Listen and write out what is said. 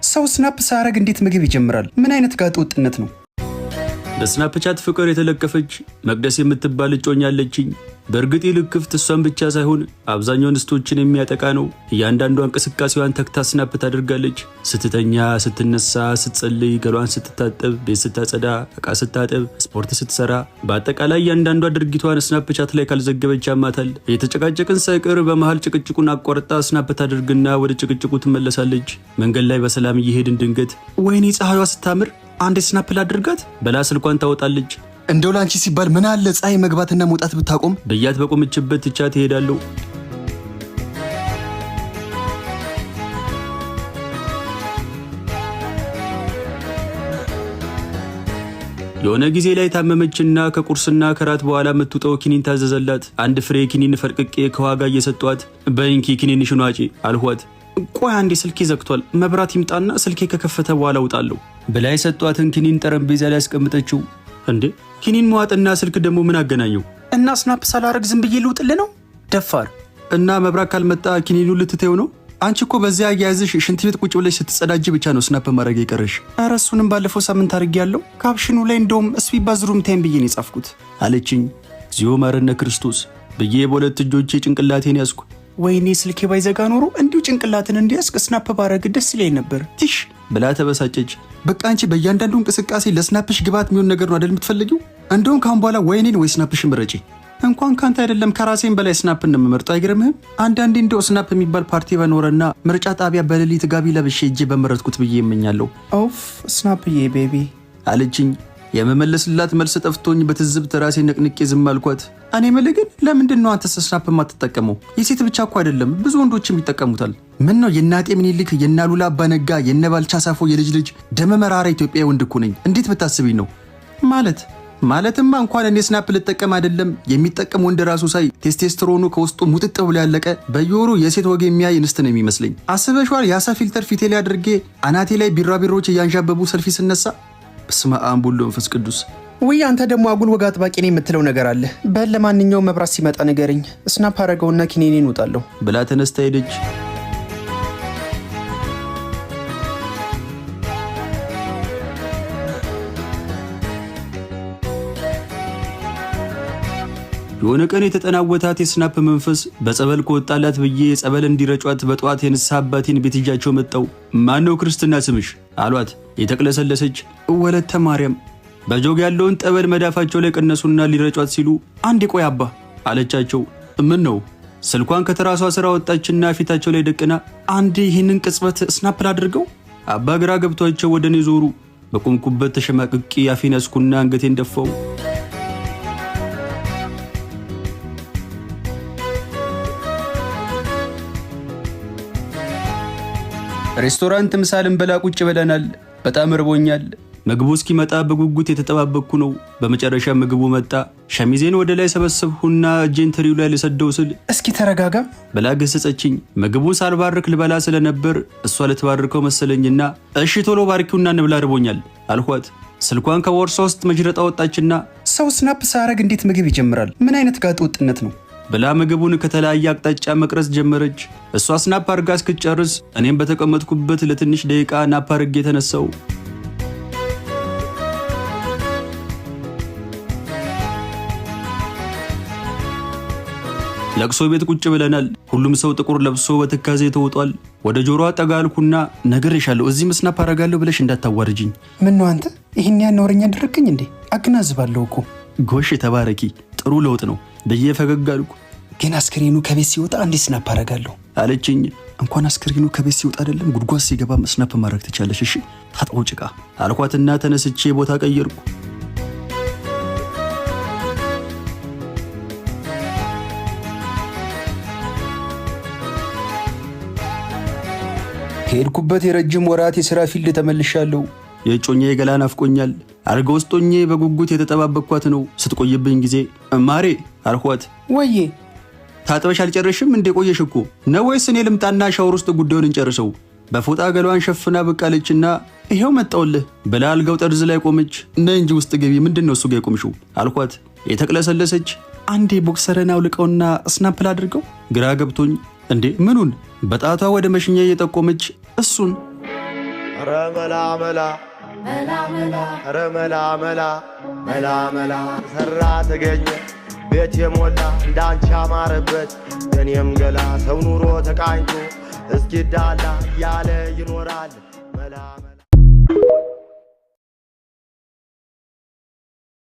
ሰው ስናፕ ሳያረግ እንዴት ምግብ ይጀምራል? ምን አይነት ጋጥ ወጥነት ነው? በስናፕቻት ፍቅር የተለከፈች መቅደስ የምትባል እጮኛ አለችኝ። በእርግጥ ልክፍት እሷን ብቻ ሳይሆን አብዛኛውን እንስቶችን የሚያጠቃ ነው። እያንዳንዷ እንቅስቃሴዋን ተክታ ስናፕ ታደርጋለች። ስትተኛ፣ ስትነሳ፣ ስትጸልይ፣ ገሏን ስትታጠብ፣ ቤት ስታጸዳ፣ ዕቃ ስታጠብ፣ ስፖርት ስትሰራ፣ በአጠቃላይ እያንዳንዷ ድርጊቷን ስናፕቻት ላይ ካልዘገበች ያማታል። የተጨቃጨቅን ሳይቀር በመሃል ጭቅጭቁን አቋርጣ ስናፕ ታደርግና ወደ ጭቅጭቁ ትመለሳለች። መንገድ ላይ በሰላም እየሄድን ድንገት ወይኔ ፀሐይዋ ስታምር አንዴ ስናፕ ላድርጋት በላ ስልኳን ታወጣለች። እንደው ላንቺ ሲባል ምን አለ ፀሐይ መግባትና መውጣት ብታቆም ብያት በቆመችበት ትቻት እሄዳለሁ። የሆነ ጊዜ ላይ ታመመችና ከቁርስና ከራት በኋላ የምትውጠው ኪኒን ታዘዘላት። አንድ ፍሬ ኪኒን ፈርቅቄ ከዋጋ እየሰጧት በእንኪ ኪኒንሽን ዋጪ አልኋት። ቆይ አንዴ ስልኬ ዘግቷል፣ መብራት ይምጣና ስልኬ ከከፈተ በኋላ እውጣለሁ ብላ የሰጧትን ኪኒን ጠረጴዛ ላይ ያስቀምጠችው። እንዴ ኪኒን መዋጥና ስልክ ደግሞ ምን አገናኘው? እና ስናፕ ሳላረግ ዝም ብዬ ልውጥልህ ነው? ደፋር። እና መብራት ካልመጣ ኪኒኑ ልትተው ነው? አንቺ እኮ በዚያ አያያዝሽ ሽንት ቤት ቁጭ ብለሽ ስትጸዳጅ ብቻ ነው ስናፕ ማድረግ የቀረሽ። ኧረ እሱንም ባለፈው ሳምንት አድርጌያለሁ። ካፕሽኑ ላይ እንደውም እስቢ ባዝሩም ታይም ብዬ ነው የጻፍኩት አለችኝ። እግዚኦ ማረነ ክርስቶስ ብዬ በሁለት እጆቼ ጭንቅላቴን ያዝኩ። ወይኔ ስልኬ ባይዘጋ ኖሮ እንዲሁ ጭንቅላትን እንዲያስቅ ስናፕ ባረግ ደስ ይለኝ ነበር። ትሽ ብላ ተበሳጨች። በቃ አንቺ በእያንዳንዱ እንቅስቃሴ ለስናፕሽ ግባት የሚሆን ነገር ነው አይደል የምትፈልጊው? እንደውም ካሁን በኋላ ወይኔን ወይ ስናፕሽ ምረጪ። እንኳን ካንተ አይደለም ከራሴን በላይ ስናፕ እንደምመርጠው አይገርምህም? አንዳንዴ እንደው ስናፕ የሚባል ፓርቲ በኖረና ምርጫ ጣቢያ በሌሊት ጋቢ ለብሼ እጄ በመረጥኩት ብዬ እመኛለሁ። ኦፍ ስናፕዬ ቤቢ አለችኝ። የመመለስላት መልስ ጠፍቶኝ በትዝብት ራሴ ነቅንቄ ዝም አልኳት። እኔ የምልህ ግን ለምንድን ነው አንተ ስናፕ የማትጠቀመው? የሴት ብቻ እኮ አይደለም ብዙ ወንዶችም ይጠቀሙታል። ምን ነው የናጤ ምኒልክ የናሉላ አባነጋ የነባልቻ ሳፎ የልጅ ልጅ ደመ መራራ ኢትዮጵያዊ ወንድ እኮ ነኝ። እንዴት ብታስብኝ ነው? ማለትማ እንኳን እኔ ስናፕ ልጠቀም አይደለም የሚጠቀም ወንድ ራሱ ሳይ ቴስቴስትሮኑ ከውስጡ ሙጥጥ ብሎ ያለቀ በየወሩ የሴት ወግ የሚያይ እንስት ነው የሚመስለኝ። አስበሽዋል? የአሳ ፊልተር ፊቴ ላይ አድርጌ አናቴ ላይ ቢራቢሮች እያንዣበቡ ሰልፊ ስነሳ በስመ አብ ወወልድ ወመንፈስ ቅዱስ። ውይ አንተ ደግሞ አጉል ወግ አጥባቂ ነኝ የምትለው ነገር አለ። በል ለማንኛውም መብራት ሲመጣ ንገረኝ፣ ስናፕ አረገውና ኪኒኔን እውጣለሁ ብላ ተነስታ ሄደች። የሆነ ቀን የተጠናወታት የስናፕ መንፈስ በጸበል ከወጣላት ብዬ ጸበል እንዲረጯት በጠዋት የንስሐ አባቴን ቤት ይዣቸው መጣው። ማነው ክርስትና ስምሽ አሏት። የተቅለሰለሰች ወለተ ማርያም። በጆግ ያለውን ጠበል መዳፋቸው ላይ ቀነሱና ሊረጯት ሲሉ አንዴ ቆይ አባ አለቻቸው። ምን ነው? ስልኳን ከተራሷ ስራ ወጣችና ፊታቸው ላይ ደቅና አንዴ ይህንን ቅጽበት ስናፕ ላድርገው። አባ ግራ ገብቷቸው ወደ እኔ ዞሩ። በቆምኩበት ተሸማቅቄ አፌን ያዝኩና አንገቴን ደፋው። ሬስቶራንት ምሳ ልንበላ ቁጭ ብለናል። በጣም እርቦኛል። ምግቡ እስኪመጣ በጉጉት የተጠባበቅኩ ነው። በመጨረሻ ምግቡ መጣ። ሸሚዜን ወደ ላይ ሰበሰብሁና እጄን ትሪው ላይ ልሰደው ስል እስኪ ተረጋጋ ብላ ገሰጸችኝ። ምግቡን ሳልባርክ ልበላ ስለነበር እሷ ልትባርከው መሰለኝና እሺ ቶሎ ባርኪውና እንብላ እርቦኛል አልኳት። ስልኳን ከቦርሳ ውስጥ መጅረጣ ወጣችና ሰው ስናፕ ሳያረግ እንዴት ምግብ ይጀምራል? ምን አይነት ጋጥ ወጥነት ነው ብላ ምግቡን ከተለያየ አቅጣጫ መቅረጽ ጀመረች። እሷ ስናፕ አርጋ እስክትጨርስ እኔም በተቀመጥኩበት ለትንሽ ደቂቃ ናፕ አርጌ ተነሳው። ለቅሶ ቤት ቁጭ ብለናል። ሁሉም ሰው ጥቁር ለብሶ በትካዜ ተውጧል። ወደ ጆሮዋ ጠጋልኩና ነግሬሻለሁ እዚህ ስናፕ አረጋለሁ ብለሽ እንዳታዋርጅኝ። ምን ነው አንተ ይህን ያነወረኛ አደረግኝ እንዴ? አገናዝባለሁ እኮ። ጎሽ ተባረኪ፣ ጥሩ ለውጥ ነው ብዬ ፈገግ አልኩ። ግን አስክሬኑ ከቤት ሲወጣ እንዴት ስናፕ አረጋለሁ አለችኝ። እንኳን አስክሬኑ ከቤት ሲወጣ አይደለም ጉድጓድ ሲገባ ስናፕ ማድረግ ትቻለሽ። እሺ ታጥቦ ጭቃ አልኳትና ተነስቼ ቦታ ቀየርኩ። ከሄድኩበት የረጅም ወራት የሥራ ፊልድ ተመልሻለሁ። የጮኛ የገላ ናፍቆኛል። አልጋ ውስጥ ሆኜ በጉጉት የተጠባበቅኳት ነው። ስትቆይብኝ ጊዜ ማሬ አልኳት። ወዬ ታጥበሽ አልጨረሽም እንዴ? ቆየሽ እኮ ነው ወይስ እኔ ልምጣና ሻወር ውስጥ ጉዳዩን እንጨርሰው? በፎጣ ገሏን ሸፍና ብቃለችና ይሄው መጣውልህ ብላ አልጋው ጠርዝ ላይ ቆመች። ነይ እንጂ ውስጥ ገቢ። ምንድነው እሱ ጋር የቆምሽው አልኳት። የተቅለሰለሰች አንዴ ቦክሰረን አውልቀውና ስናፕ ላድርገው። ግራ ገብቶኝ እንዴ ምኑን? በጣቷ ወደ መሽኛ እየጠቆመች እሱን ረመላ መላ መላ መላ ረመላ መላ መላ መላ ሰራ ተገኘ ቤት የሞላ እንዳንቺ አማረበት የኔም ገላ ሰው ኑሮ ተቃኝቶ እስኪዳላ ያለ ይኖራል መላ መላ